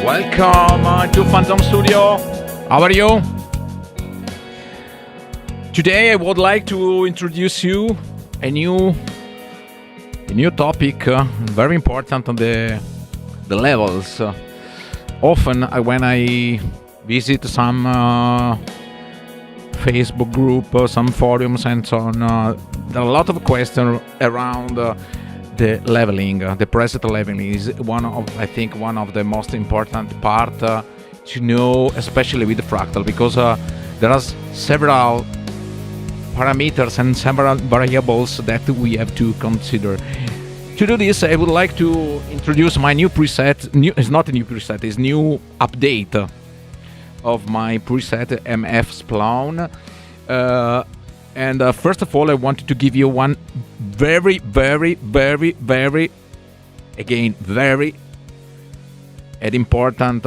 Welcome to Phantom Studio. How are you? Today I would like to introduce you a new topic, very important on the levels. Often when I visit some Facebook group, some forums and so on, there are a lot of questions around the leveling. The preset leveling is one of the most important part to know, especially with the Fractal, because there are several parameters and several variables that we have to consider. To do this, I would like to introduce my new preset. It's not a new preset, it's new update of my preset MF Splawn. And first of all, I wanted to give you one very and important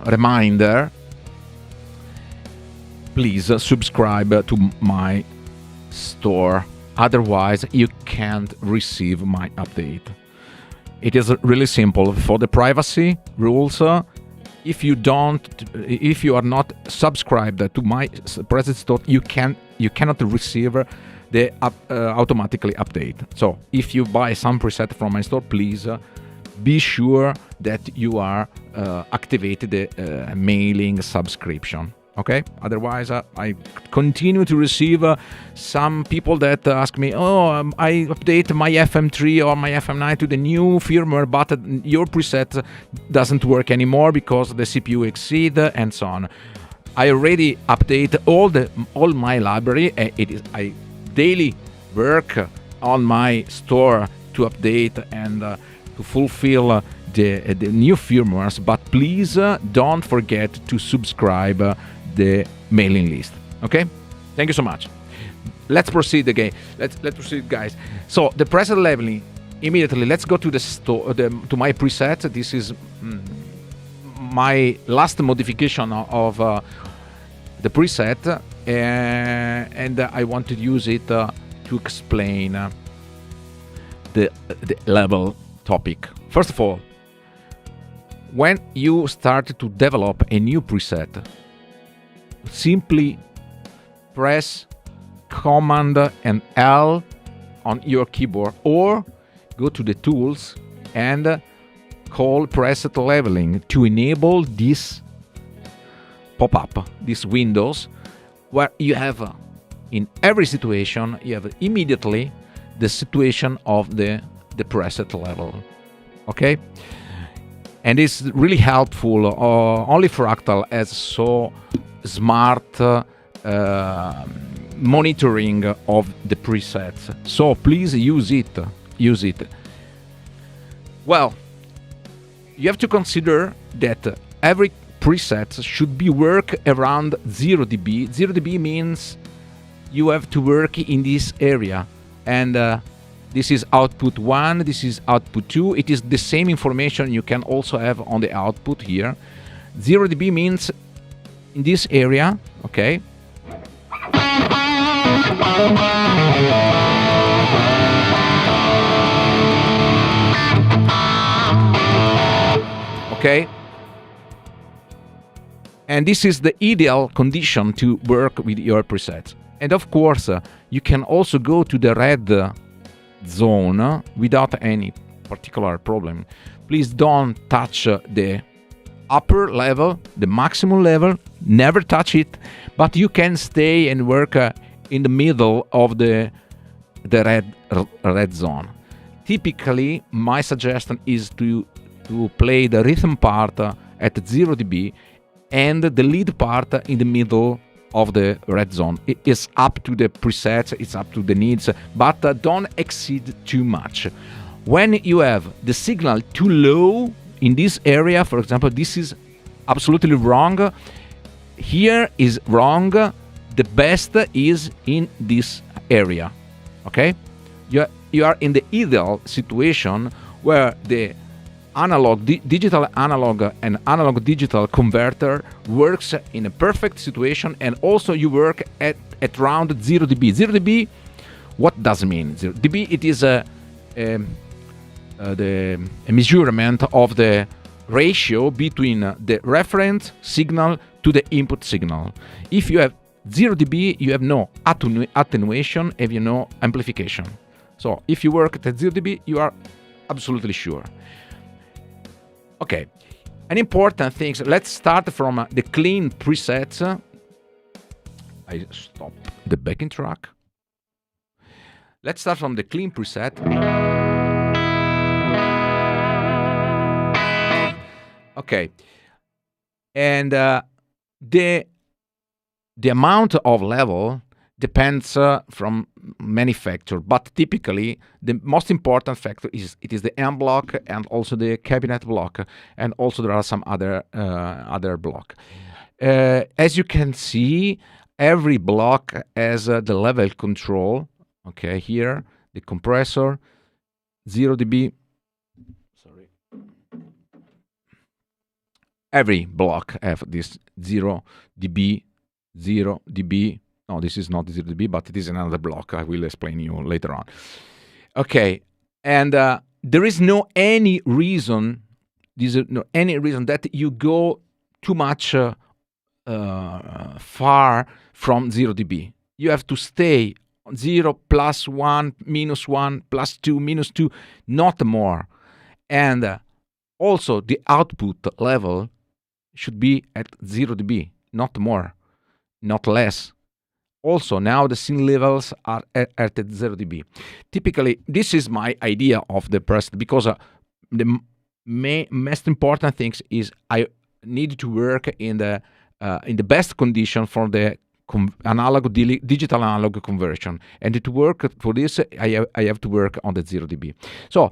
reminder. Please subscribe to my store, otherwise you can't receive my update. It is really simple. For the privacy rules, if you are not subscribed to my preset store, you cannot receive the automatically update. So if you buy some preset from my store, please be sure that you are activated the mailing subscription. Okay, otherwise I continue to receive some people that ask me, I update my FM3 or my FM9 to the new firmware, but your preset doesn't work anymore because the CPU exceed and so on. I already update all my library. I daily work on my store to update and to fulfill the new firmwares, but please don't forget to subscribe the mailing list. Okay, thank you so much. Let's proceed again. Let's proceed, guys. So the preset leveling, immediately let's go to the store, to my preset. This is my last modification of the preset, and I want to use it to explain the level topic. First of all, when you start to develop a new preset, simply press Command and L on your keyboard, or go to the tools and call preset leveling to enable this pop-up, these windows, where you have in every situation you have immediately the situation of the preset level. Okay, and it's really helpful. Only Fractal has so smart monitoring of the presets, so please use it. Well, you have to consider that every preset should be work around 0 dB. 0 dB means you have to work in this area, and this is output 1, this is output 2. It is the same information you can also have on the output here. 0 dB means in this area, okay? Okay? And this is the ideal condition to work with your presets. And of course, you can also go to the red zone without any particular problem. Please don't touch the upper level, the maximum level, never touch it, but you can stay and work in the middle of the red zone. Typically, my suggestion is to play the rhythm part at 0 dB and the lead part in the middle of the red zone. It is up to the presets, it's up to the needs, but don't exceed too much. When you have the signal too low in this area, for example, this is absolutely wrong. Here is wrong. The best is in this area. Okay? You are in the ideal situation where the digital analog and analog digital converter works in a perfect situation, and also you work at around 0 dB. 0 dB, what does it mean? 0 dB, it is a measurement of the ratio between the reference signal to the input signal. If you have 0 dB, you have no attenuation, and you no amplification. So if you work at 0 dB, you are absolutely sure. Okay, an important thing, let's start from the clean presets. I stop the backing track. Let's start from the clean preset. Okay, and the amount of level depends from many factors, but typically the most important factor is the M block and also the cabinet block, and also there are some other block. As you can see, every block has the level control. Okay, here the compressor, 0 dB. Sorry. Every block have this 0 dB, 0 dB. No, this is not 0 dB, but it is another block. I will explain you later on. Okay, and there is no any reason. There's no any reason that you go too much far from 0 dB. You have to stay 0, +1, -1, +2, -2, not more. And also the output level should be at 0 dB, not more, not less. Also, now the scene levels are at 0 dB. Typically, this is my idea of the preset, because the most important thing is I need to work in the best condition for the digital analog conversion, and to work for this, I have to work on the 0 dB. So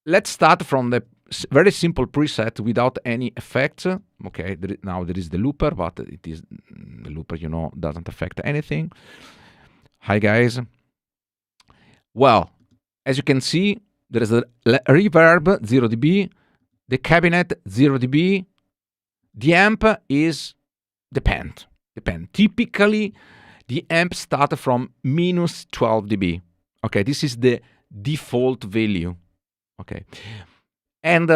let's start from the very simple preset without any effects. Okay, now there is the looper, but it is the looper, doesn't affect anything. Hi guys. Well, as you can see, there is a reverb 0 dB, the cabinet 0 dB, the amp is depend. Typically, the amp starts from -12 dB. Okay, this is the default value. Okay, and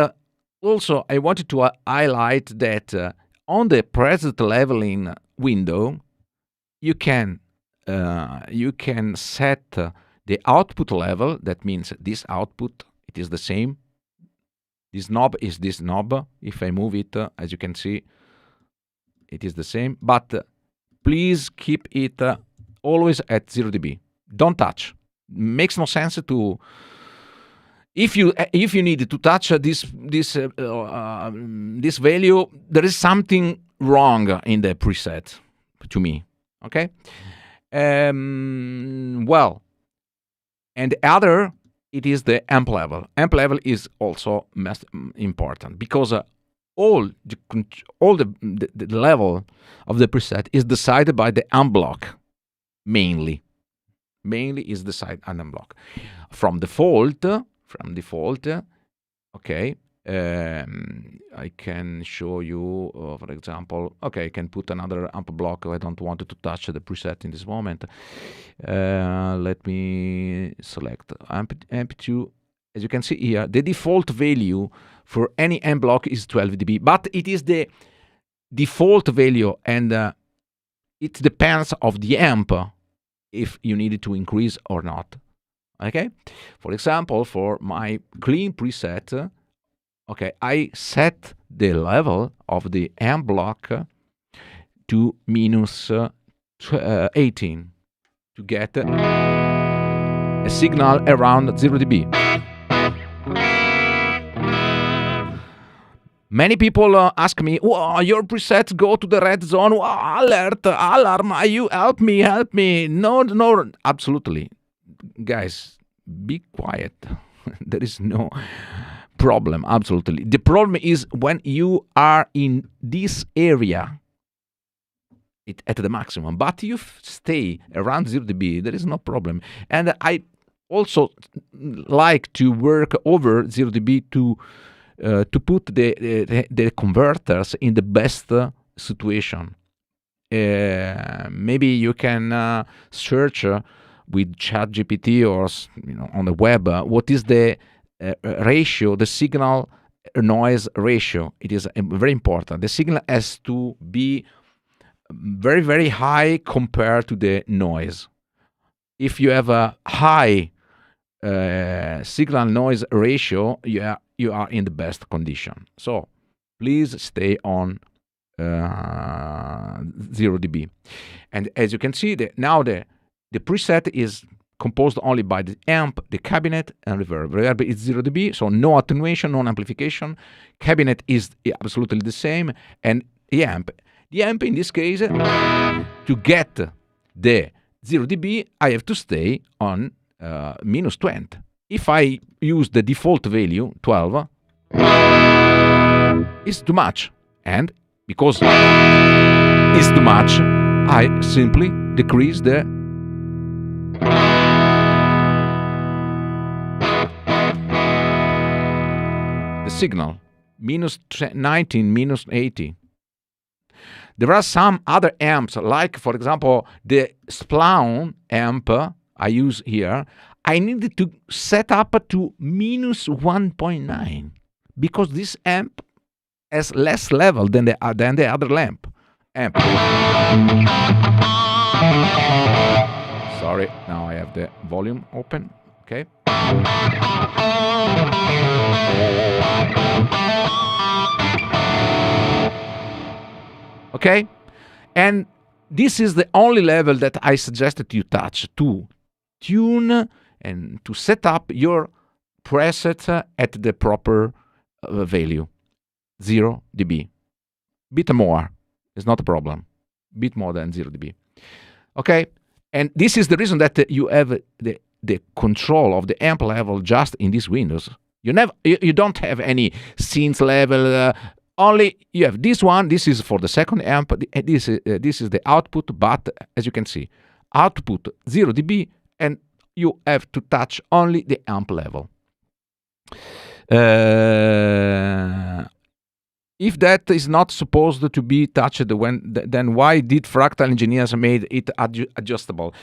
also I wanted to highlight that on the preset leveling window, you can set the output level. That means this output, it is the same. This knob is this knob. If I move it, as you can see, it is the same. But please keep it always at 0 dB. Don't touch. Makes no sense to. If you need to touch this value, there is something wrong in the preset, to me. Okay. Well, and the other, it is the amp level. Amp level is also most important, because all the level of the preset is decided by the amp block, mainly is decided on amp block. From default, okay, I can show you, for example, okay, I can put another amp block. I don't want to touch the preset in this moment. Let me select amp 2. As you can see here, the default value for any amp block is 12 dB, but it is the default value, and it depends of the amp if you need to increase or not. Okay, for example, for my clean preset, okay, I set the level of the amp block to -18 to get a signal around 0 dB. Many people ask me, "Wow, your presets go to the red zone. Wow, alert, alarm! You help me!" No, absolutely, guys, be quiet. There is no problem. Absolutely, the problem is when you are in this area, at the maximum, but you stay around 0 dB. There is no problem, and I also like to work over 0 dB to put the converters in the best situation. Maybe you can search with ChatGPT or on the web what is the ratio, the signal noise ratio. It is very important. The signal has to be very, very high compared to the noise. If you have a high signal noise ratio, you are in the best condition. So please stay on 0 dB. And as you can see, now the preset is composed only by the amp, the cabinet, and reverb. Reverb is 0 dB, so no attenuation, no amplification. Cabinet is absolutely the same, and the amp in this case, to get the 0 dB, I have to stay on minus 20. If I use the default value, 12, it's too much. And because it's too much, I simply decrease the signal, minus 19, minus 80. There are some other amps, like, for example, the Splawn amp I use here. I needed to set up to minus 1.9 because this amp has less level than the other amp. Sorry, now I have the volume open. Okay. Okay, and this is the only level that I suggested you touch to tune and to set up your preset at the proper value, 0 dB. Bit more is not a problem. Bit more than 0 dB. Okay, and this is the reason that you have the control of the amp level just in these windows. You don't have any scenes level. Only you have this one. This is for the second amp. This is the output. But as you can see, output 0 dB, and you have to touch only the amp level. If that is not supposed to be touched, then why did Fractal engineers made it adjustable?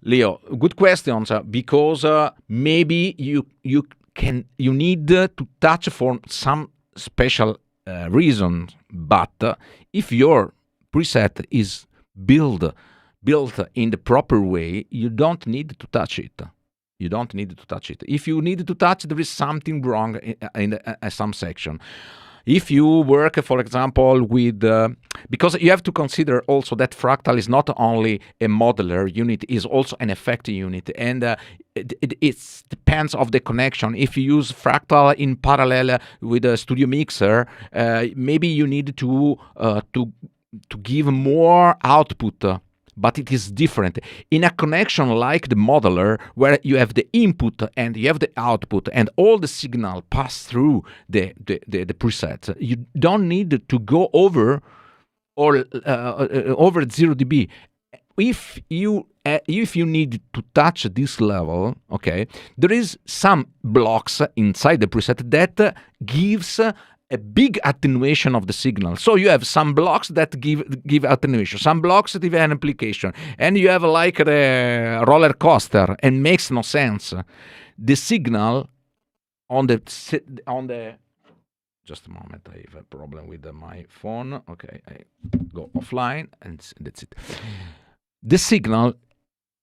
Leo, good questions. Because maybe you need to touch for some special reason. But if your preset is built in the proper way, you don't need to touch it. You don't need to touch it. If you need to touch, there is something wrong in some section. If you work, for example, with because you have to consider also that Fractal is not only a modeler unit, is also an effect unit, and it depends of the connection. If you use Fractal in parallel with a studio mixer, maybe you need to give more output. But it is different. In a connection like the modeler, where you have the input and you have the output and all the signal pass through the preset, you don't need to go over 0 dB. If you need to touch this level, okay, there is some blocks inside the preset that gives a big attenuation of the signal. So you have some blocks that give attenuation, some blocks that give an amplification, and you have like the roller coaster, and makes no sense. The signal on the just a moment, I have a problem with my phone. Okay, I go offline, and that's it. The signal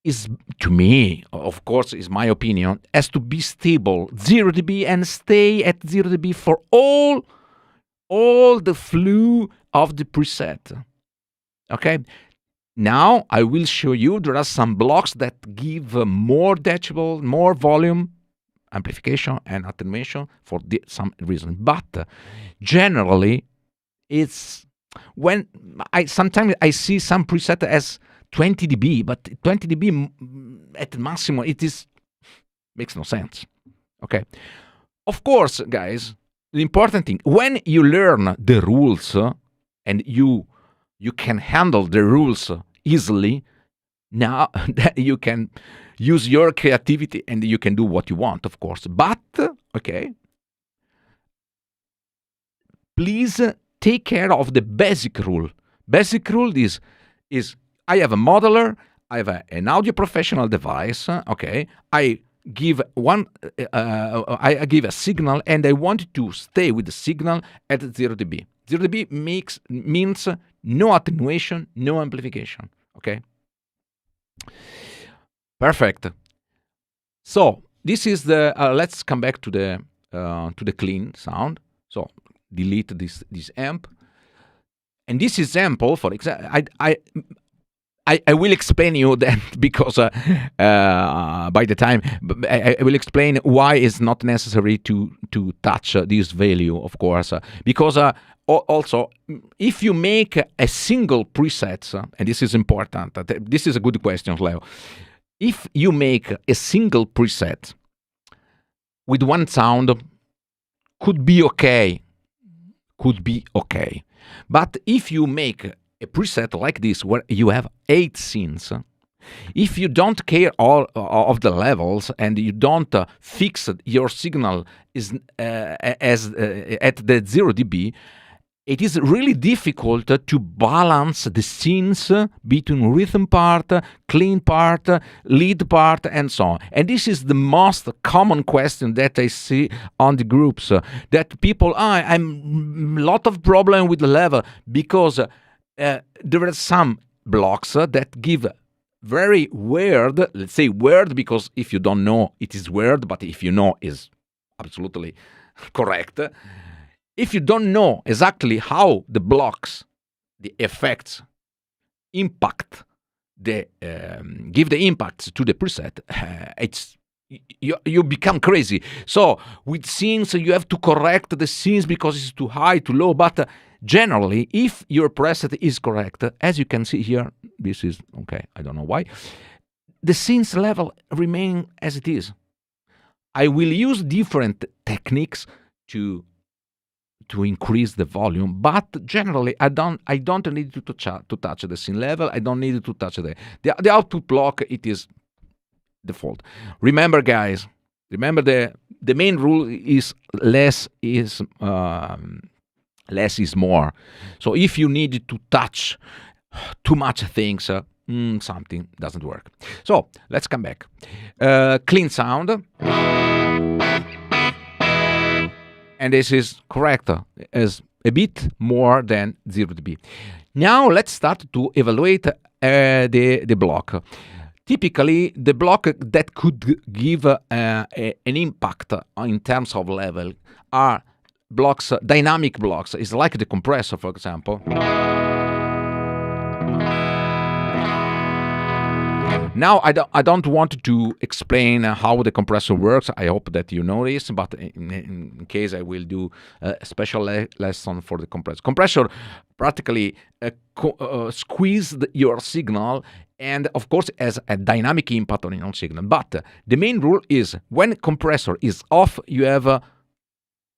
is, to me, of course, is my opinion, has to be stable, 0 dB, and stay at 0 dB for all the flow of the preset. Okay, now I will show you there are some blocks that give more decibel, more volume, amplification and attenuation for some reason. But generally, it's when sometimes I see some preset as 20 dB, but 20 dB at maximum, makes no sense. Okay, of course, guys, the important thing, when you learn the rules and you can handle the rules easily, now that you can use your creativity and you can do what you want, of course. But okay, please take care of the basic rule. Basic rule is I have a modeler, I have an audio professional device, okay, I give I give a signal, and I want to stay with the signal at 0 dB. 0 dB means no attenuation, no amplification. Okay. Perfect. So this is the. Let's come back to the clean sound. So delete this amp, and this example, for example, I will explain you that because by the time I will explain why it's not necessary to touch this value, of course, because also if you make a single preset, and this is important, this is a good question, Leo. If you make a single preset with one sound, could be okay, but if you make a preset like this where you have 8 scenes, if you don't care all of the levels and you don't fix your signal as at the 0 dB, it is really difficult to balance the scenes between rhythm part, clean part, lead part, and so on. And this is the most common question that I see on the groups, that people, I'm a lot of problem with the level, because there are some blocks that give very weird, let's say weird, because if you don't know, it is weird, but if you know, is absolutely correct. If you don't know exactly how the blocks, the effects impact, give the impacts to the preset, it's you become crazy. So with scenes, you have to correct the scenes because it's too high, too low. But generally, if your preset is correct, as you can see here, this is okay. I don't know why. The scenes level remain as it is. I will use different techniques to increase the volume, but generally I don't need to touch the scene level. I don't need to touch the output block. It is default. Remember, guys. Remember the main rule is less is more. So if you need to touch too much things, something doesn't work. So let's come back. Clean sound. And this is correct as a bit more than 0 dB. Now let's start to evaluate the block. Typically, the block that could give an impact in terms of level are blocks, dynamic blocks. It's like the compressor, for example. Now, I don't want to explain how the compressor works. I hope that you know this, but in case I will do a special lesson for the compressor. Compressor practically squeeze your signal, and of course has a dynamic impact on your signal. But the main rule is when compressor is off, you have a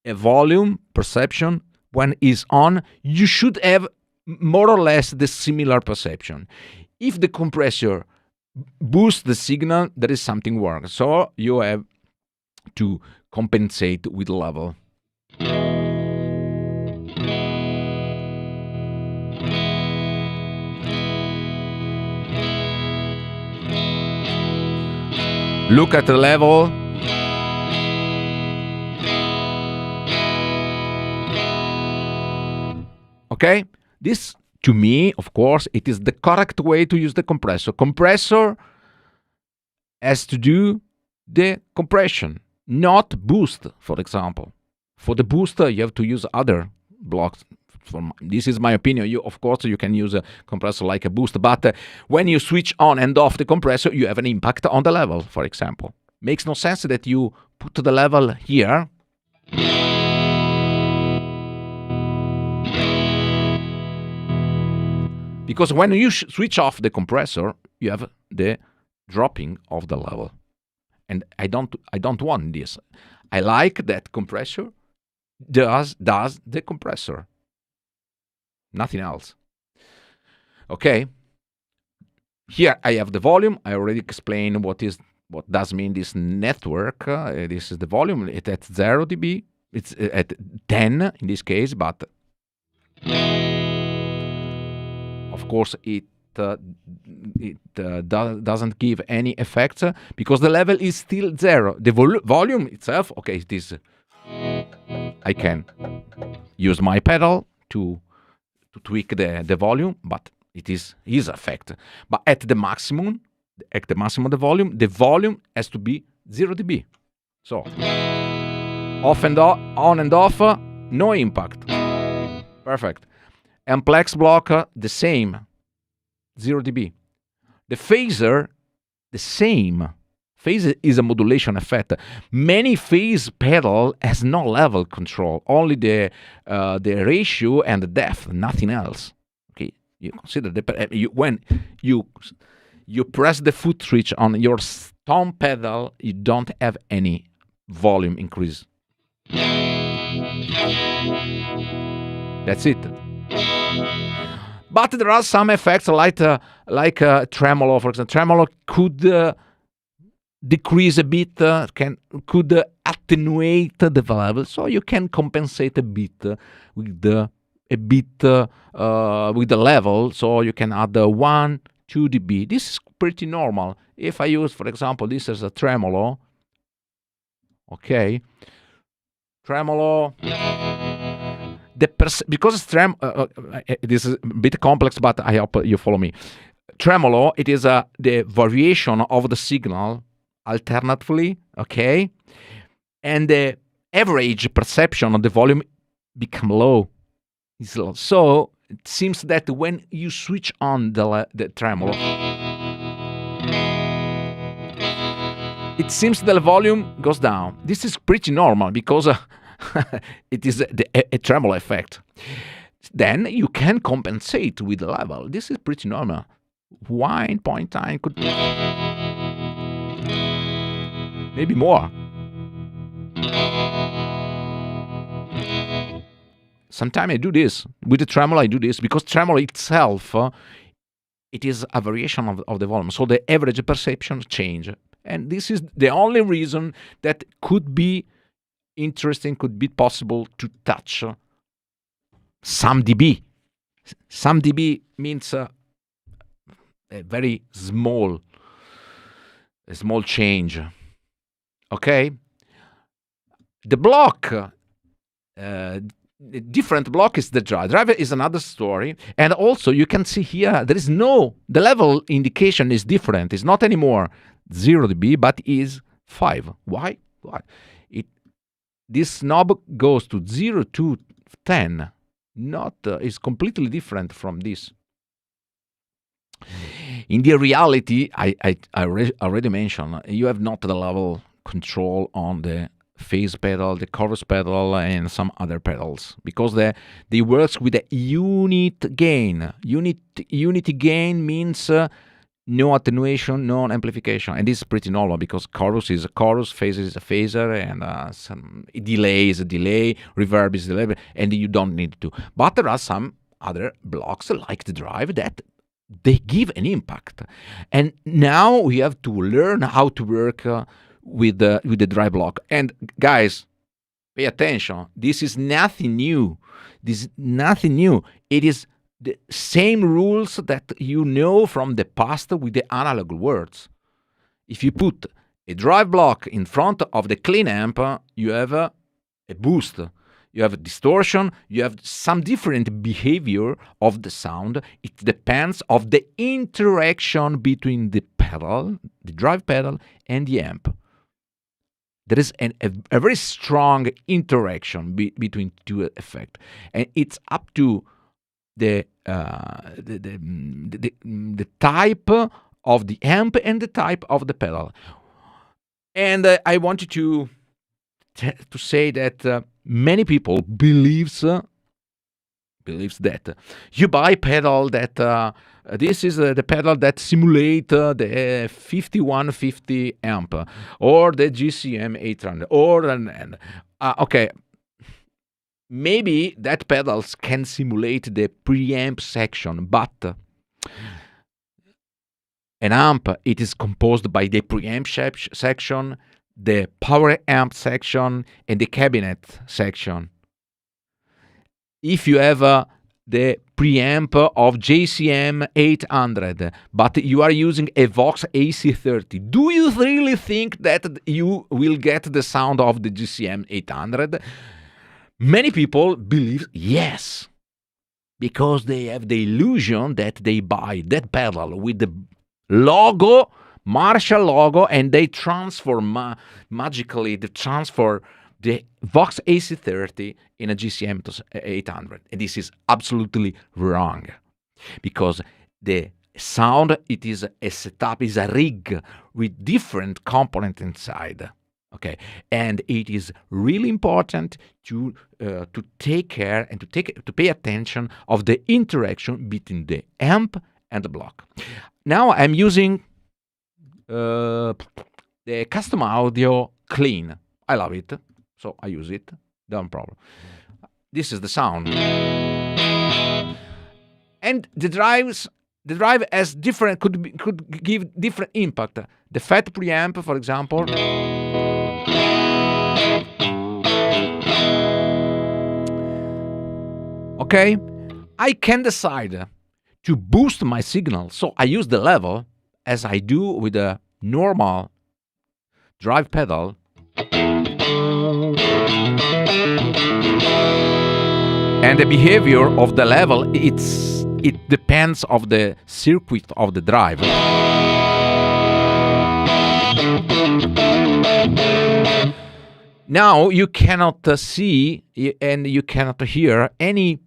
volume perception. When is on, you should have more or less the similar perception. If the compressor boost the signal, there is something wrong. So you have to compensate with level. Look at the level. Okay? This, to me, of course, it is the correct way to use the compressor. Compressor has to do the compression, not boost, for example. For the booster, you have to use other blocks. This is my opinion. Of course, you can use a compressor like a booster, but when you switch on and off the compressor, you have an impact on the level, for example. Makes no sense that you put the level here. Because when you switch off the compressor, you have the dropping of the level, and I don't want this. I like that compressor does the compressor, nothing else. Okay. Here I have the volume. I already explained what does mean this network. This is the volume. It's at 0 dB. It's at 10 in this case, but of course, it doesn't give any effects because the level is still 0. The volume itself, okay, it is. I can use my pedal to tweak the volume, but it is his effect. But at the maximum the volume has to be 0 dB. So off and on and off, no impact. Perfect. And Plex block, the same, 0 dB. The phaser, the same. Phase is a modulation effect. Many phase pedal has no level control, only the ratio and the depth, nothing else. Okay, you consider when you press the foot switch on your thumb pedal, you don't have any volume increase. That's it. But there are some effects like tremolo, for example. Tremolo could decrease a bit, could attenuate the level, so you can compensate a bit with the level. So you can add 1-2 dB. This is pretty normal. If I use, for example, this as a tremolo, okay, tremolo. Because this is a bit complex, but I hope you follow me. Tremolo, it is the variation of the signal alternatively, okay, and the average perception of the volume become low. It's low. So it seems that when you switch on the tremolo, it seems the volume goes down. This is pretty normal because it is a tremolo effect. Then you can compensate with the level. This is pretty normal. 1.9 could maybe more. Sometimes I do this with the tremolo. I do this because tremolo itself, it is a variation of the volume. So the average perception change, and this is the only reason that could be interesting, could be possible to touch some dB. Some dB means a very small change. Okay, the block, the different block is the drive. Driver is another story, and also you can see here there is the level indication is different. It's not anymore 0 dB, but is 5. Why? This knob goes to 0 to 10. Is completely different from this. In the reality, I already mentioned, you have not the level control on the phase pedal, the chorus pedal, and some other pedals, because they works with a unit gain. Unity gain means no attenuation, no amplification, and this is pretty normal because chorus is a chorus, phaser is a phaser, and some delay is a delay, reverb is a delay, and you don't need to. But there are some other blocks like the drive that they give an impact, and now we have to learn how to work with the drive block. And guys, pay attention. This is nothing new. It is the same rules that you know from the past with the analog words. If you put a drive block in front of the clean amp, you have a boost. You have a distortion, you have some different behavior of the sound. It depends on the interaction between the pedal, the drive pedal, and the amp. There is a very strong interaction between two effects, and it's up to the type of the amp and the type of the pedal. And I wanted to say that many people believes that you buy pedal that this is the pedal that simulate the 5150 amp or the GCM 800 or okay, maybe that pedals can simulate the preamp section, but an amp, it is composed by the preamp section, the power amp section, and the cabinet section. If you have the preamp of JCM 800, but you are using a Vox AC30. Do you really think that you will get the sound of the JCM 800? Many people believe yes, because they have the illusion that they buy that pedal with the logo, Marshall logo, and they magically transfer the Vox AC30 in a GCM 800. And this is absolutely wrong, because the sound, it is a setup, is a rig with different components inside. Okay, and it is really important to take care and to pay attention of the interaction between the amp and the block. Now I'm using the custom audio clean. I love it, so I use it. No problem. This is the sound, and the drive has different, could give different impact. The fat preamp, for example. Okay, I can decide to boost my signal, so I use the level as I do with a normal drive pedal. And the behavior of the level, it depends of the circuit of the drive. Now you cannot see and you cannot hear any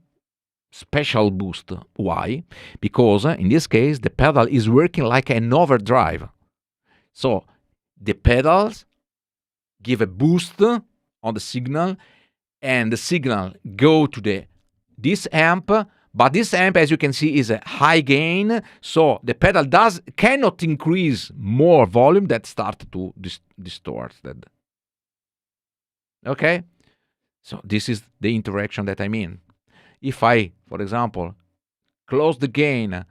special boost. Why? Because in this case the pedal is working like an overdrive. So the pedals give a boost on the signal, and the signal go to this amp. But this amp, as you can see, is a high gain, so the pedal cannot increase more volume that start to distort that. Okay, so this is the interaction that I mean. If I, for example, close the gain,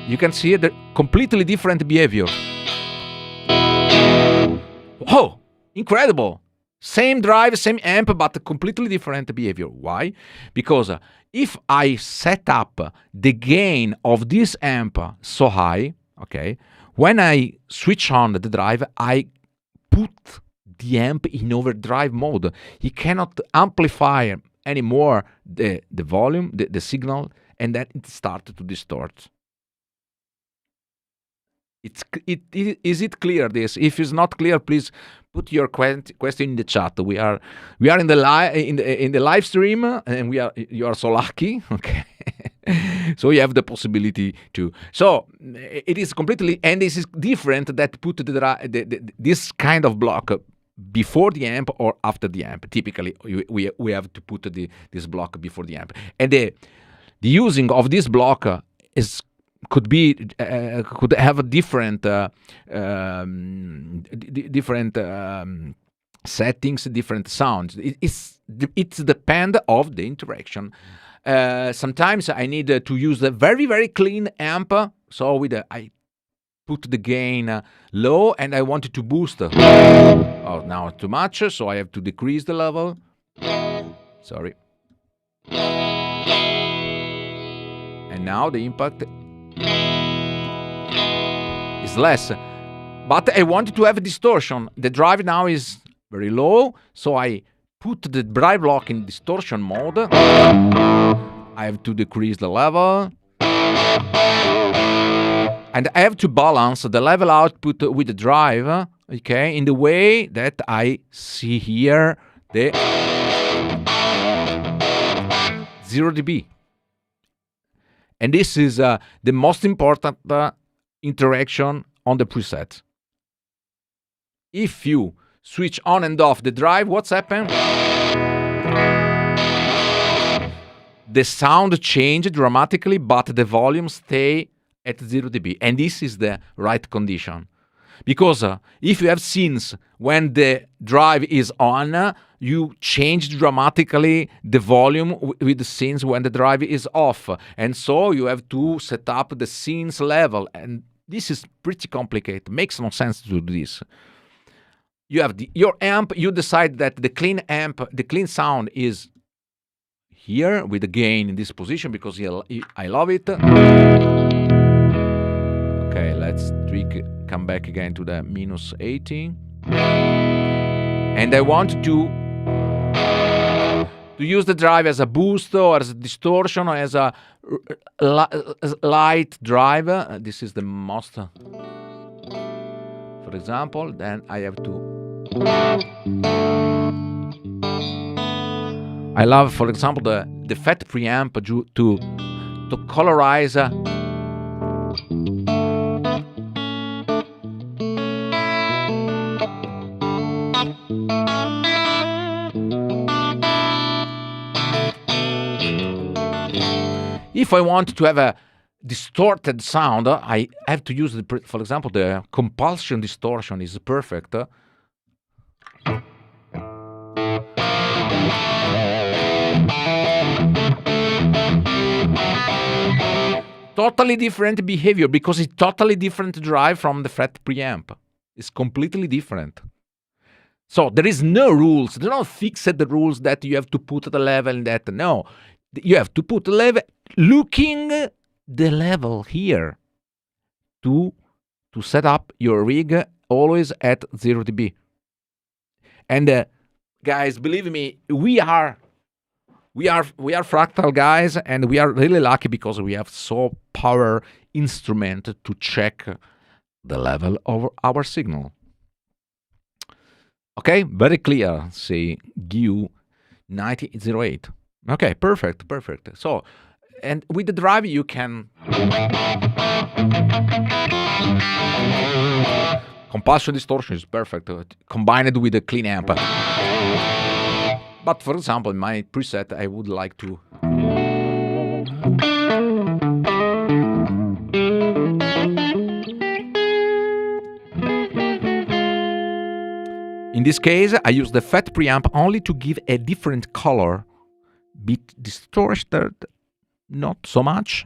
you can see the completely different behavior. Oh, incredible! Same drive, same amp, but completely different behavior. Why? Because if I set up the gain of this amp so high, okay, when I switch on the drive, I put the amp in overdrive mode. He cannot amplify anymore the volume, the signal, and then it starts to distort. Is it clear, this? If it's not clear, please put your question in the chat. We are in the live stream, and you are so lucky. Okay. So you have the possibility to. So it is completely, and this is different that put this kind of block before the amp or after the amp. Typically, we have to put this block before the amp, and the using of this block could have a different settings, different sounds. It's depend of the interaction. Sometimes I need to use a very, very clean amp. So I put the gain low, and I wanted to boost. Oh, now too much, so I have to decrease the level. Sorry. And now the impact is less, but I wanted to have a distortion. The drive now is very low, so I put the drive block in distortion mode. I have to decrease the level, and I have to balance the level output with the drive, okay, in the way that I see here the 0 dB. And this is the most important interaction on the preset. If you switch on and off the drive, what's happened? The sound changed dramatically, but the volume stay at 0 dB. And this is the right condition. Because if you have scenes when the drive is on, you change dramatically the volume with the scenes when the drive is off. And so you have to set up the scenes level. And this is pretty complicated. Makes no sense to do this. you have your amp. You decide that the clean amp, the clean sound is here with the gain in this position because I love it. Okay, let's tweak. Come back again to the minus 80, and I want to use the drive as a boost or as a distortion or as a light drive. This is the most, for example. Then I have to. I love, for example, the FET preamp to colorize. If I want to have a distorted sound, I have to use, for example, the compulsion distortion is perfect. Totally different behavior because it's totally different drive from the FET preamp. It's completely different. So there is no rules. There are no fixed rules that you have to put at the level and that. No, you have to put the level, looking the level here to set up your rig always at 0 dB. And guys, believe me, we are Fractal guys, and we are really lucky because we have so power instrument to check the level of our signal. Okay, very clear. Say GU 9008. Okay, perfect. So, and with the drive you can compulsion distortion is perfect, combined with a clean amp. But for example, in my preset, I would like to in this case, I use the FET preamp only to give a different color, bit distorted, not so much.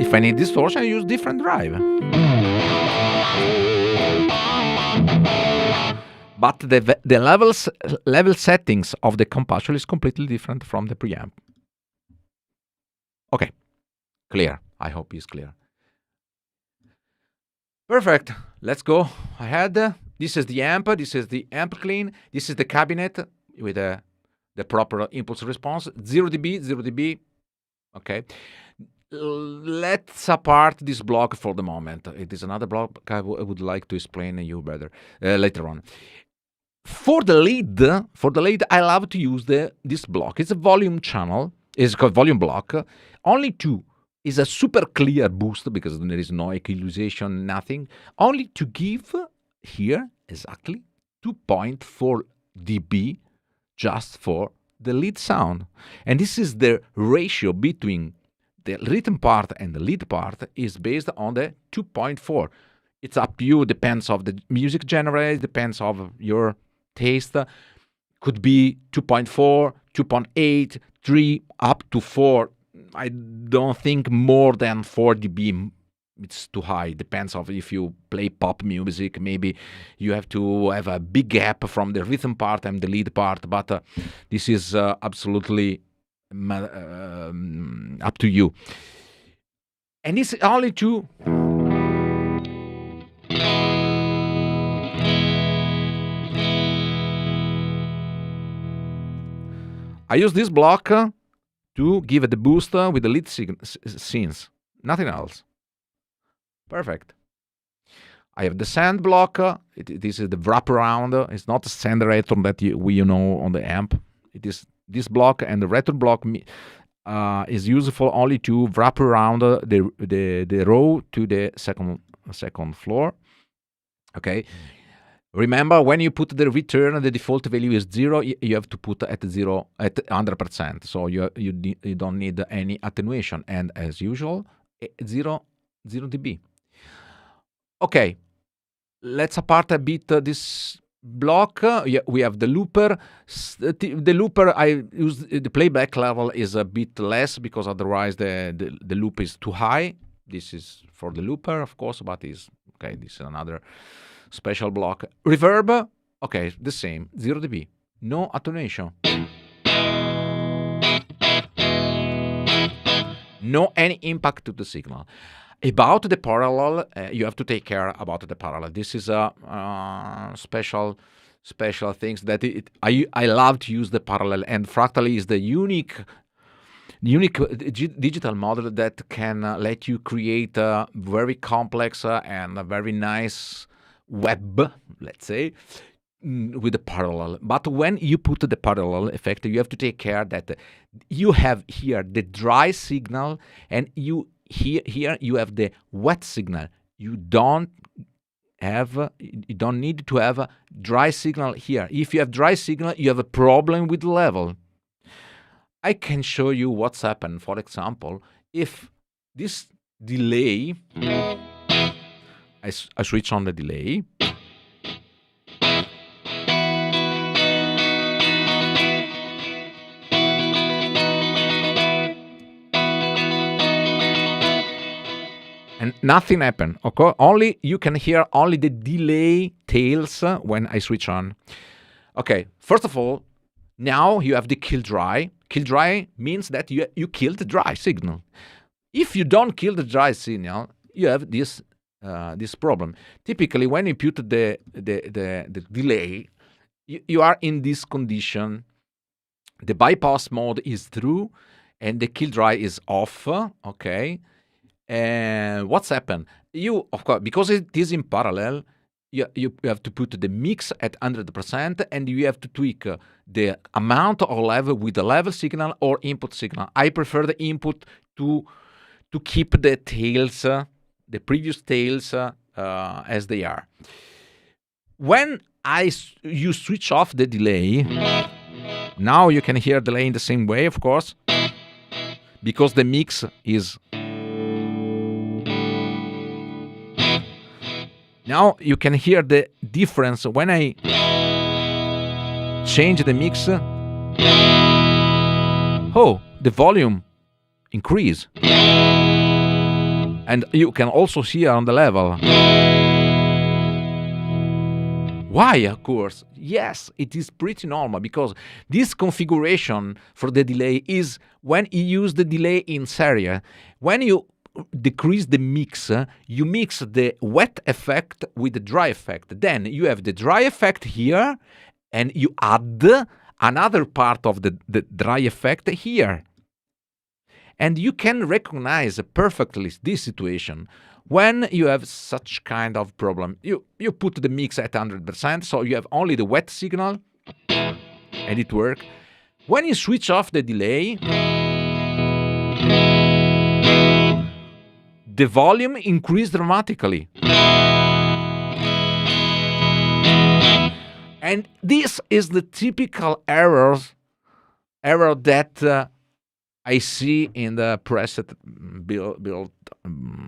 If I need distortion, I use different drive. But the level settings of the compulsion is completely different from the preamp. Okay, clear. I hope it's clear. Perfect. Let's go ahead. This is the amp. This is the amp clean. This is the cabinet with the proper impulse response. 0 dB, 0 dB. Okay. Let's apart this block for the moment. It is another block I would like to explain to you better later on. For the lead, I love to use this block. It's a volume channel. It's called volume block. Only two is a super clear boost because there is no equalization, nothing. Only to give here exactly 2.4 dB just for the lead sound. And this is the ratio between the rhythm part and the lead part is based on the 2.4. It's up to you, depends of the music genre, depends of your taste. Could be 2.4, 2.8, 3, up to 4. I don't think more than 4 dB. It's too high. Depends of if you play pop music, maybe you have to have a big gap from the rhythm part and the lead part. But this is absolutely up to you. And it's only to I use this block to give it the boost with the lead scenes, nothing else. Perfect. I have the send block. This is the wraparound. It's not a send return that you know on the amp. It is this block, and the return block is useful only to wrap around the row to the second floor. Okay. Remember, when you put the return, the default value is 0. You have to put at 0 at 100%. So you don't need any attenuation. And as usual, 0 dB. Okay, let's apart a bit this block, we have the looper. The looper, I use the playback level is a bit less because otherwise the loop is too high. This is for the looper, of course, but is okay. This is another special block. Reverb, okay, the same, 0 dB, no attenuation, no any impact to the signal. About the parallel, you have to take care about the parallel. This is a special things that I love to use the parallel, and Fractal is the unique digital model that can let you create a very complex and a very nice web, let's say, with the parallel. But when you put the parallel effect, you have to take care that you have here the dry signal, and you here you have the wet signal. You don't need to have a dry signal here. If you have dry signal, you have a problem with level. I can show you what's happened. For example, if this delay, I switch on the delay, and nothing happened. Okay, only you can hear only the delay tails when I switch on. Okay, first of all, now you have the kill dry. Kill dry means that you kill the dry signal. If you don't kill the dry signal, you have this problem. Typically, when you put the delay, you are in this condition. The bypass mode is through, and the kill dry is off. Okay. And what's happened? You, of course, because it is in parallel, you have to put the mix at 100%, and you have to tweak the amount of level with the level signal or input signal. I prefer the input to keep the tails, the previous tails, as they are. When you switch off the delay, now you can hear delay in the same way, of course, because the mix is. Now you can hear the difference when I change the mix. Oh, the volume increase. And you can also hear on the level. Why, of course? Yes, it is pretty normal because this configuration for the delay is when you use the delay in stereo. When you decrease the mix, you mix the wet effect with the dry effect. Then you have the dry effect here, and you add another part of the dry effect here. And you can recognize perfectly this situation. When you have such kind of problem, you put the mix at 100%, so you have only the wet signal, and it works. When you switch off the delay, the volume increased dramatically. And this is the typical error that I see in the preset built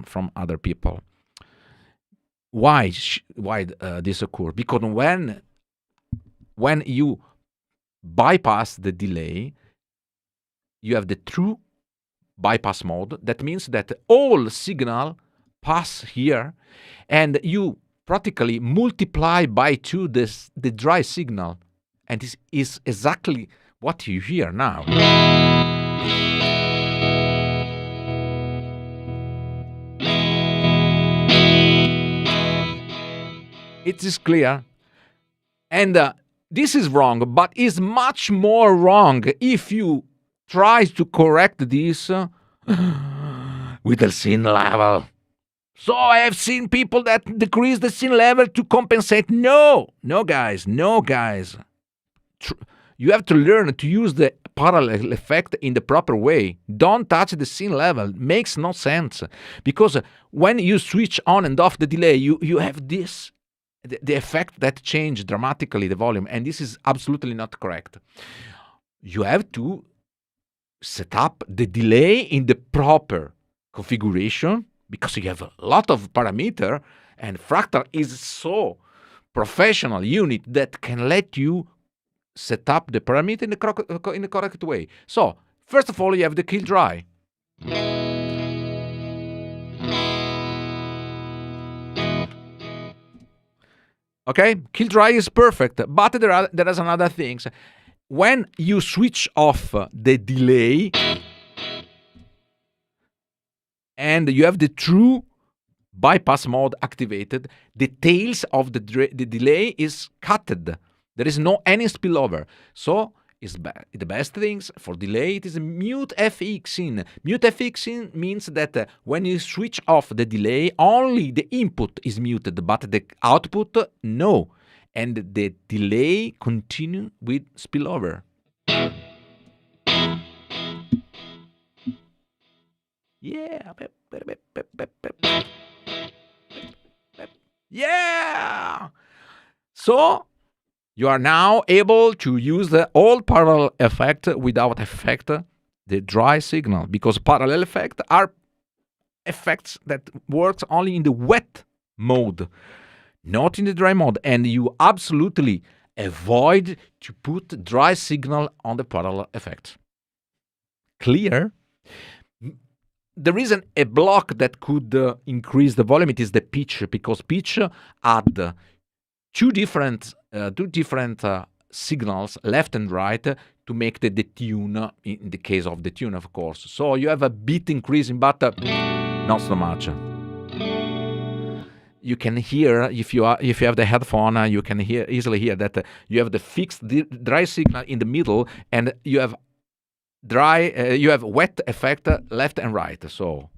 from other people. Why this occurs? Because when you bypass the delay, you have the true bypass mode. That means that all signal pass here, and you practically multiply by 2 the dry signal, and this is exactly what you hear now. It is clear, and this is wrong, but is much more wrong if you try to correct this with the scene level. So I have seen people that decrease the scene level to compensate. No, guys. You have to learn to use the parallel effect in the proper way. Don't touch the scene level. Makes no sense. Because when you switch on and off the delay, you have this, the effect that change dramatically the volume. And this is absolutely not correct. You have to set up the delay in the proper configuration, because you have a lot of parameter, and Fractal is so professional unit that can let you set up the parameter in the correct way. So, first of all, you have the kill dry. Okay, kill dry is perfect, but there is another things. When you switch off the delay and you have the true bypass mode activated, the tails of the delay is cutted. There is no any spillover. So the best things for delay, it is mute FX in. Mute FX in means that when you switch off the delay, only the input is muted, but the output, no. And the delay continue with spillover. Yeah. Yeah. So you are now able to use the all parallel effect without affect the dry signal, because parallel effects are effects that works only in the wet mode, not in the dry mode, and you absolutely avoid to put dry signal on the parallel effect. Clear? There is a block that could increase the volume. It is the pitch, because pitch add two different signals, left and right, to make the tune, in the case of the tune, of course. So you have a bit increasing, but not so much. You can hear, if you have the headphone, you can easily hear that you have the fixed dry signal in the middle, and you have you have wet effect left and right. So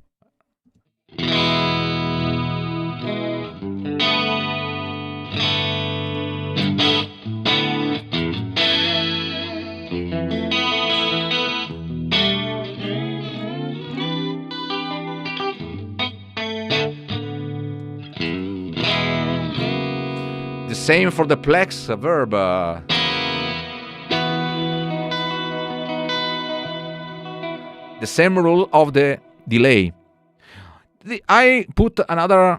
the same for the plex verb. The same rule of the delay. I put another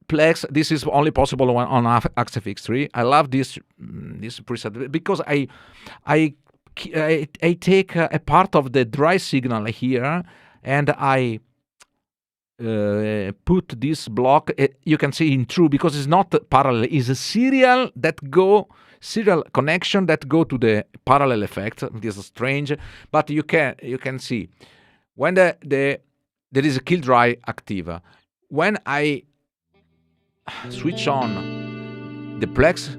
plex. This is only possible on AxFX3. I love this preset because I take a part of the dry signal here, and I put this block. You can see in true, because it's not parallel. It's a serial connection that go to the parallel effect. This is strange, but you can see when there is a kill dry active. When I switch on the plex,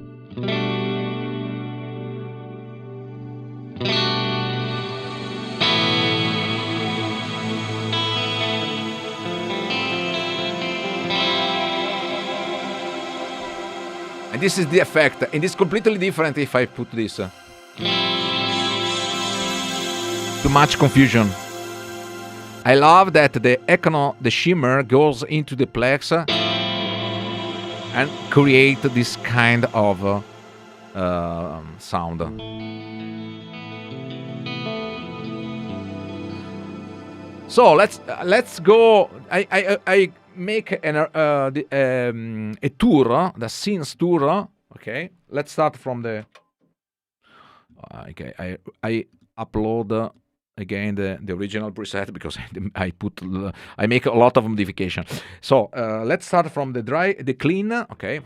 and this is the effect, and it's completely different if I put this. Too much confusion. I love that the echo, the shimmer, goes into the plex and create this kind of sound. So let's go. I make a tour, the scenes tour. Okay, let's start from the. Okay, I upload again the original preset, because I make a lot of modification. So let's start from the clean. Okay.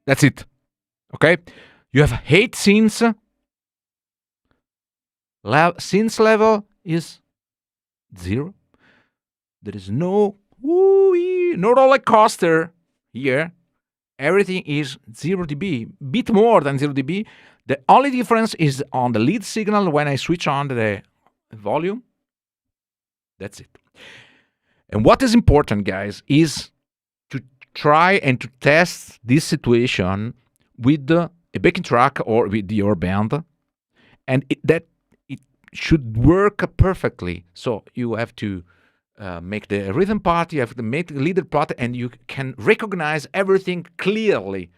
That's it. Okay? You have 8 scenes. Scenes level is 0. There is no roller coaster here. Everything is 0 dB, bit more than 0 dB. The only difference is on the lead signal when I switch on the volume. That's it. And what is important, guys, is to try and to test this situation with a backing track or with your band, and it should work perfectly. So you have to make the rhythm part, you have to make the leader part, and you can recognize everything clearly.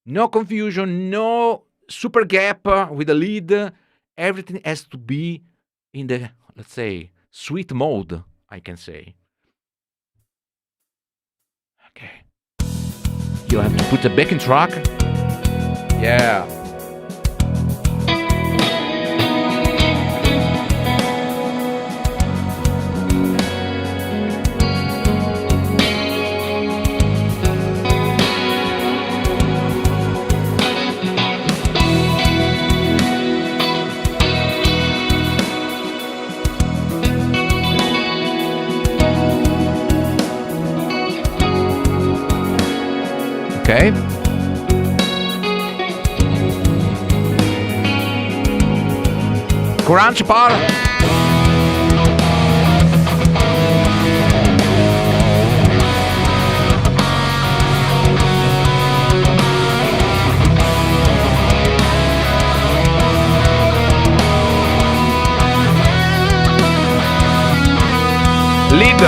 No confusion, no super gap with the lead. Everything has to be in the, let's say, sweet mode, I can say. Okay. You have to put the backing track. Yeah. Okay. Crunch bar. Lead.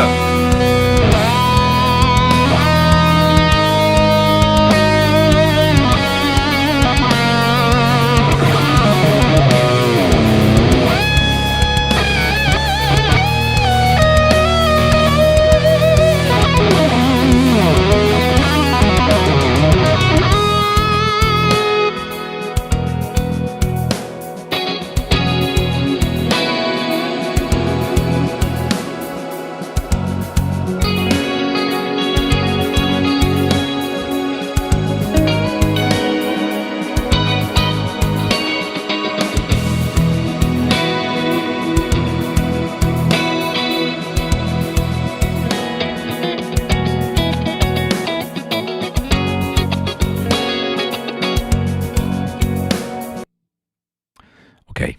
Okay.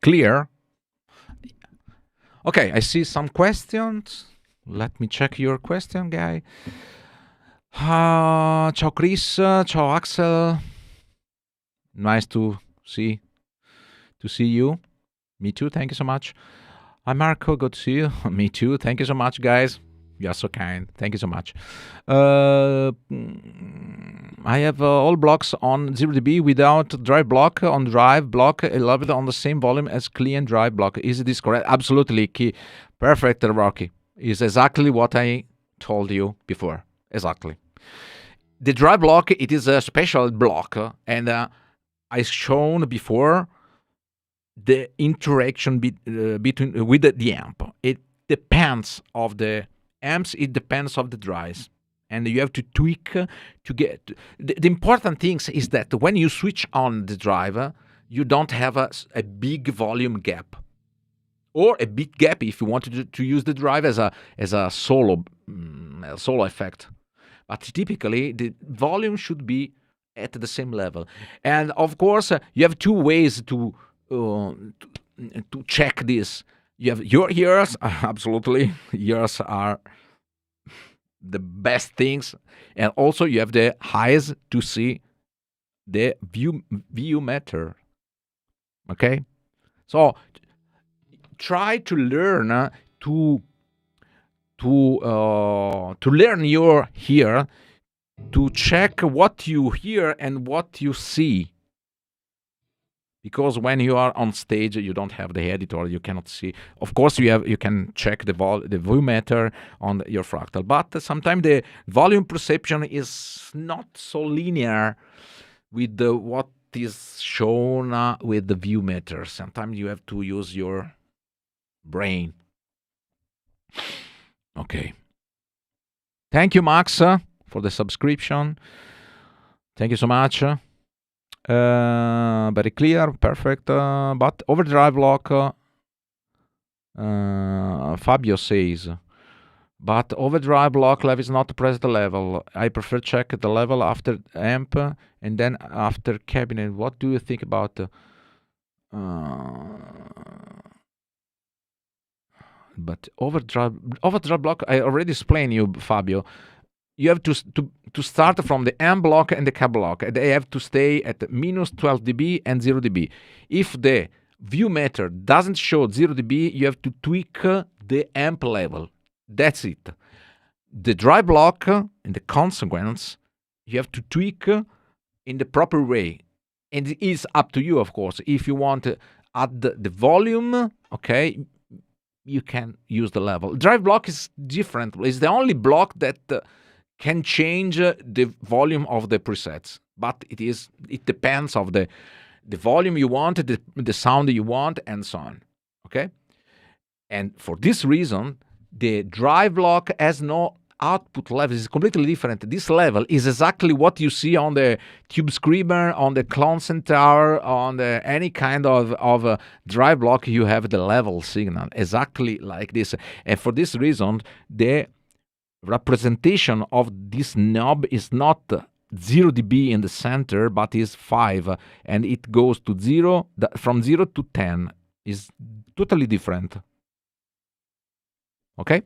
Clear? Okay, I see some questions. Let me check your question, guy. Ciao Chris, ciao Axel. Nice to see you. Me too, thank you so much. Hi Marco, good to see you. Me too, thank you so much, guys. You're so kind. Thank you so much. I have all blocks on 0 dB without drive block. On drive block, I love it on the same volume as clean drive block. Is this correct? Absolutely. Perfect, Rocky. Is exactly what I told you before. Exactly. The drive block, it is a special block, and I shown before the interaction between with the amp. It depends of the amps, it depends of the drives, and you have to tweak to get the important things is that when you switch on the driver, you don't have a big volume gap or a big gap if you wanted to use the drive as a solo effect. But typically the volume should be at the same level, and of course you have two ways to check this. You have your ears, absolutely. Ears are the best things. And also you have the eyes to see the view matter. Okay, so try to learn to learn your here, to check what you hear and what you see, because when you are on stage you don't have the editor, you cannot see. Of course you can check the view meter on your fractal, but sometimes the volume perception is not so linear with what is shown with the view meter. Sometimes you have to use your brain. Okay, thank you, Max, for the subscription. Thank you so much. Very clear, perfect. But overdrive lock, Fabio says, but overdrive lock level is not press the level. I prefer check the level after amp and then after cabinet. What do you think about but overdrive block? I already explained you, Fabio. You have to start from the M block and the K block. They have to stay at minus 12 dB and 0 dB. If the view meter doesn't show 0 dB, you have to tweak the amp level. That's it. The dry block, in the consequence, you have to tweak in the proper way. And it is up to you, of course. If you want to add the volume, okay, you can use the level. Drive block is different. It's the only block that can change the volume of the presets, but it depends of the volume you want, the sound you want, and so on. Okay, and for this reason, the drive block has no output level. It's completely different. This level is exactly what you see on the Tube Screamer, on the Clone Centaur, on any kind of drive block. You have the level signal exactly like this, and for this reason, the representation of this knob is not 0 dB in the center, but is 5, and it goes to 0, from 0 to 10 is totally different. Ok?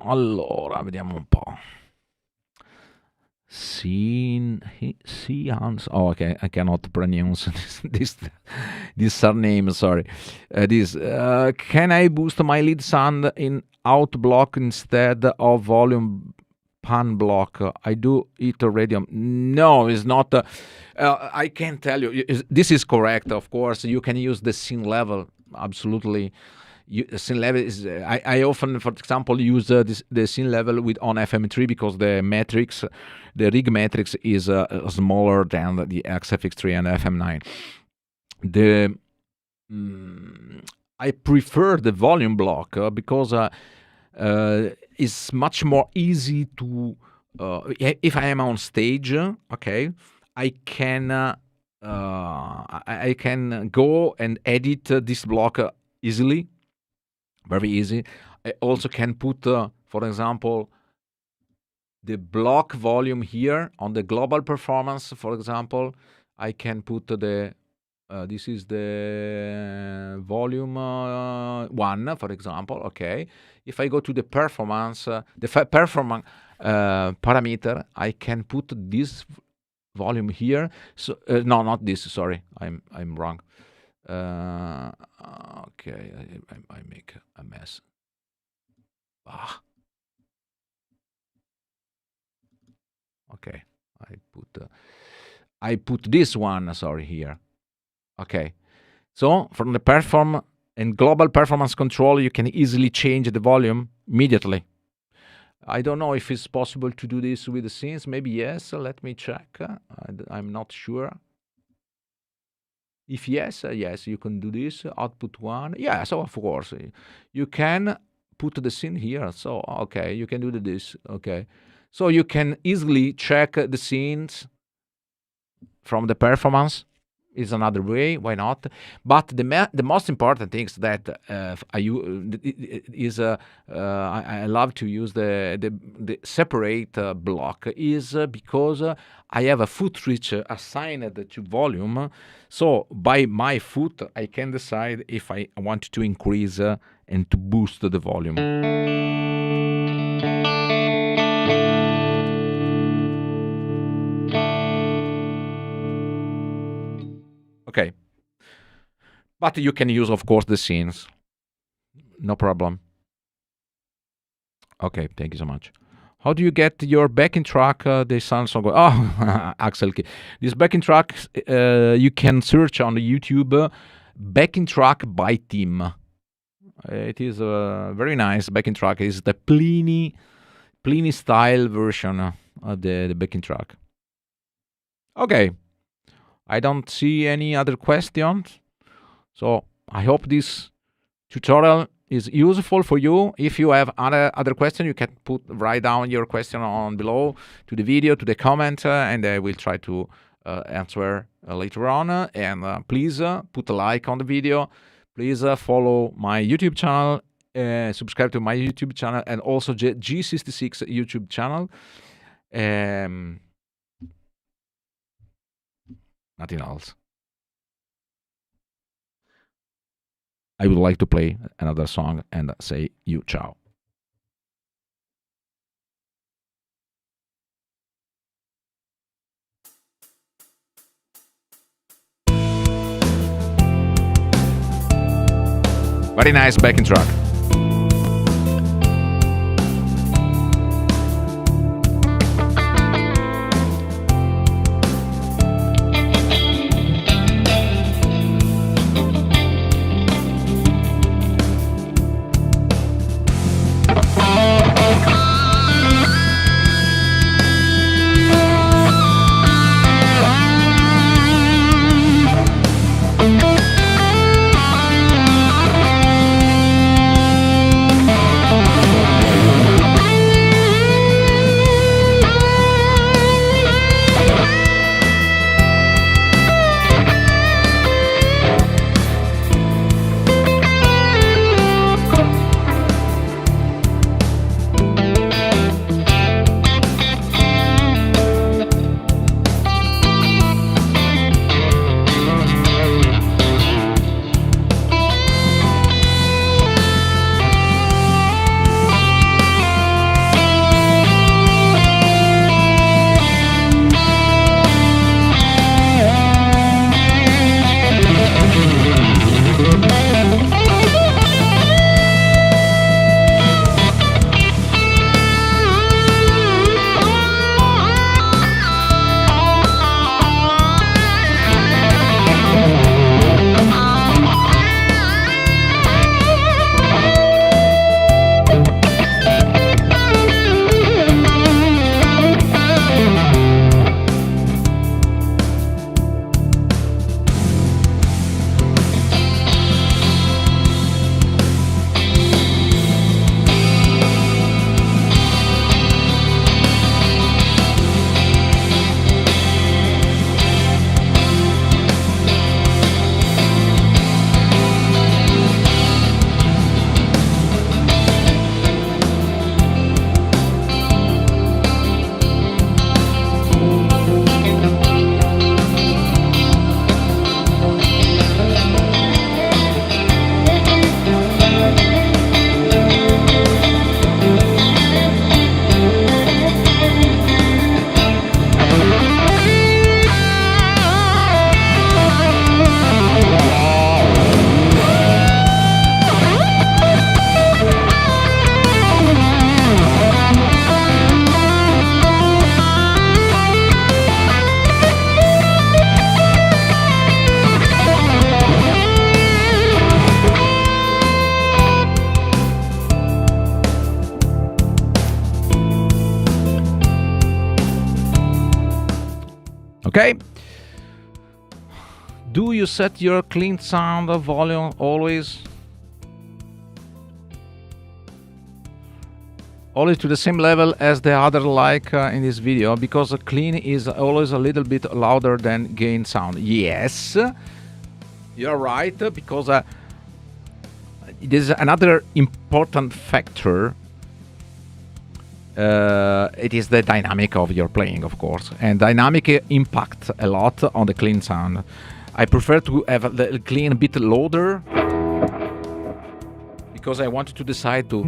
Allora, vediamo un po'. Oh, okay, I cannot pronounce this surname, sorry. Can I boost my lead sound in out block instead of volume pan block? I do it already. No, it's not. I can tell you, this is correct, of course. You can use the scene level, absolutely. Scene level is I often, for example, use the scene level on FM3 because the rig matrix is smaller than the XFX3 and FM9. I prefer the volume block because it's much more easy to if I am on stage, okay, I can go and edit this block easily. Very easy. I also can put, for example, the block volume here on the global performance, for example. I can put this is the volume 1, for example, okay. If I go to the performance, performance parameter, I can put this volume here. So no, not this, sorry, I'm wrong. Okay, I make a mess. Okay, I put this one, sorry, here. Okay, so from the perform and global performance control, you can easily change the volume immediately. I don't know if it's possible to do this with the scenes. Maybe yes. Let me check. I'm not sure. If yes, yes, you can do this. Output 1. Yeah, so of course, you can put the scene here. So, okay, you can do this. Okay. So you can easily check the scenes from the performance. Is another way. Why not? But the most important thing is that I love to use the separate block is because I have a foot switch assigned to volume. So by my foot, I can decide if I want to increase and to boost the volume. Okay. But you can use, of course, the scenes. No problem. Okay, thank you so much. How do you get your backing track? The Samsung. Oh, Axel. This backing track, you can search on YouTube backing track by Team. It is a very nice backing track. It's the Pliny style version of the backing track. Okay. I don't see any other questions. So I hope this tutorial is useful for you. If you have other questions, you can write down your question on below to the video, to the comment, and I will try to answer later on. And please put a like on the video. Please follow my YouTube channel, subscribe to my YouTube channel, and also G66 YouTube channel. Nothing else. I would like to play another song and say you ciao. Very nice backing track. Okay. Do you set your clean sound volume always to the same level as the other, like in this video, because clean is always a little bit louder than gain sound? Yes, you're right, because it is another important factor. It is the dynamic of your playing, of course, and dynamic impact a lot on the clean sound. I prefer to have the clean a bit louder, because I wanted to decide to.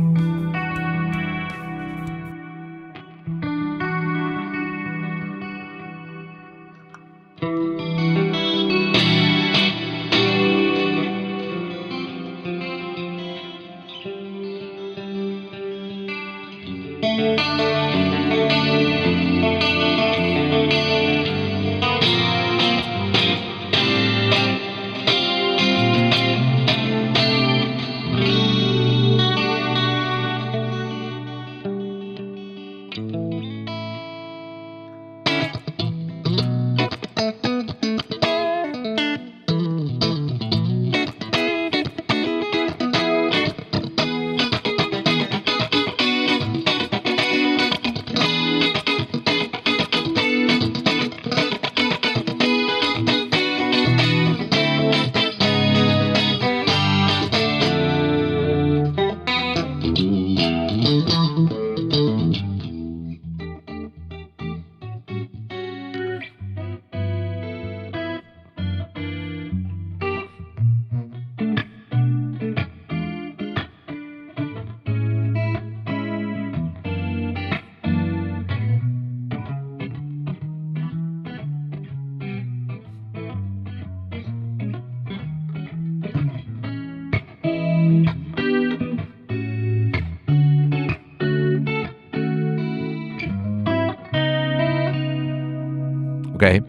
Okay.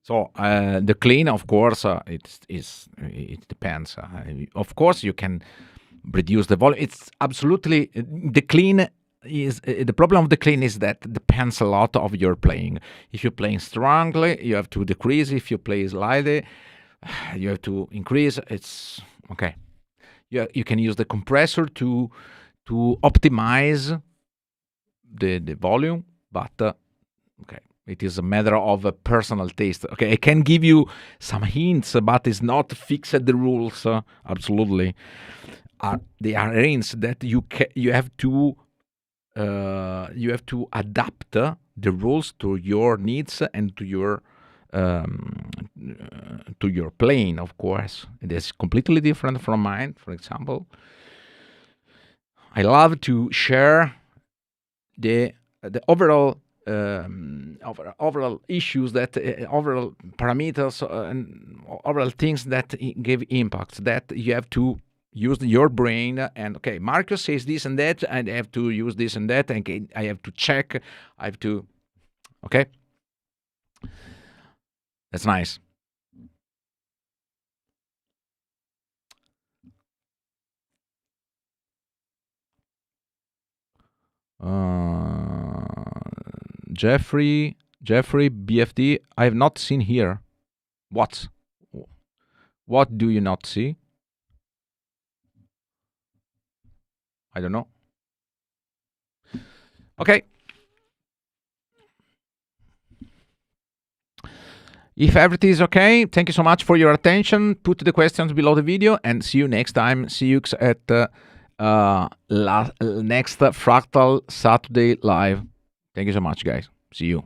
So the clean, of course, it depends. Of course, you can reduce the volume. It's absolutely the clean is the problem of the clean is that depends a lot of your playing. If you're playing strongly, you have to decrease. If you play slightly, you have to increase. It's okay. You can use the compressor to optimize the volume, but okay. It is a matter of a personal taste. Okay, I can give you some hints, but it's not fixed the rules. Absolutely, they are arranged that you have to adapt the rules to your needs and to your playing. Of course, it is completely different from mine. For example, I love to share the overall overall issues that overall parameters and overall things that give impacts that you have to use your brain and okay, Marcus says this and that and I have to use this and that and I have to check, I have to okay, that's nice. Jeffrey BFD, I have not seen here. What do you not see? I don't know. Okay. If everything is okay, thank you so much for your attention. Put the questions below the video and see you next time. See you at next Fractal Saturday live. Thank you so much, guys. See you.